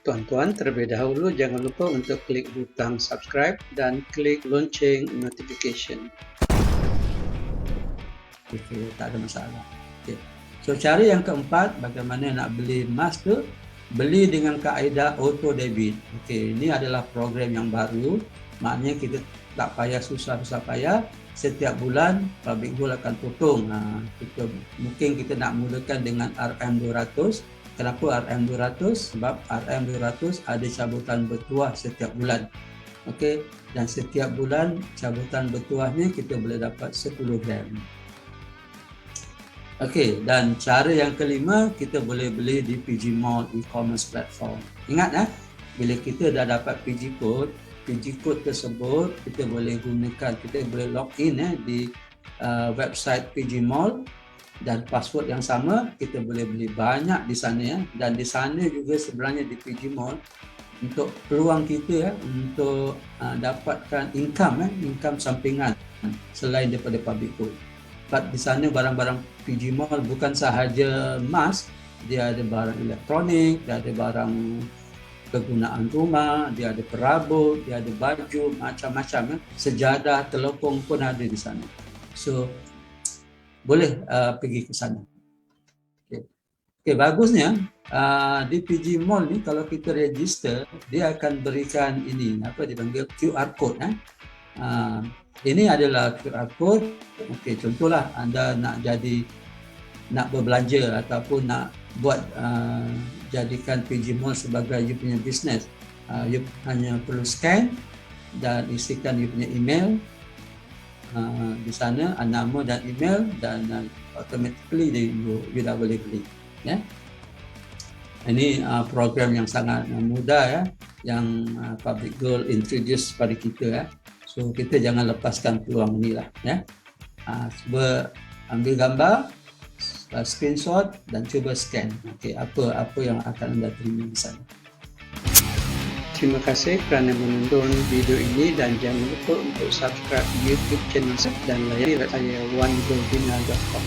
Tuan-tuan, terlebih dahulu jangan lupa untuk klik butang subscribe dan klik lonceng notification. Okey, tak ada masalah. Okay. So, cara yang keempat, bagaimana nak beli emas tu? Beli dengan kaedah auto debit. Okey, ini adalah program yang baru. Maknanya kita tak payah susah-susah payah. Setiap bulan Public Gold akan potong. Mungkin kita nak mulakan dengan RM200. Kenapa RM200? Sebab RM200 ada cabutan bertuah setiap bulan. Okey, dan setiap bulan cabutan bertuahnya kita boleh dapat 10 gram. Okey, dan cara yang kelima, kita boleh beli di PG Mall e-commerce platform. Ingat bila kita dah dapat PG code tersebut kita boleh gunakan, kita boleh login di website PG Mall dan password yang sama, kita boleh beli banyak di sana dan di sana juga sebenarnya di PG Mall untuk peluang kita untuk dapatkan income sampingan selain daripada public good. Sebab di sana barang-barang PG Mall bukan sahaja emas, dia ada barang elektronik, dia ada barang kegunaan rumah, dia ada perabot, dia ada baju, macam-macam sejadah, telepon pun ada di sana. So boleh pergi ke sana. Okay, bagusnya di PG Mall ni kalau kita register, dia akan berikan ini dipanggil QR code. Ini adalah QR code. Okey, contohlah anda nak berbelanja ataupun nak buat jadikan PG Mall sebagai you punya bisnes. You hanya perlu scan dan isikan you punya email. Di sana nama dan email dan automatically you dah boleh beli. Ini program yang sangat mudah yang Public Gold introduce pada kita. So kita jangan lepaskan peluang inilah. Cuba ambil gambar, screenshot dan cuba scan. Okey, apa yang akan anda terima di sana. Terima kasih kerana menonton video ini dan jangan lupa untuk subscribe YouTube channel saya dan layari website saya onegoldina.com.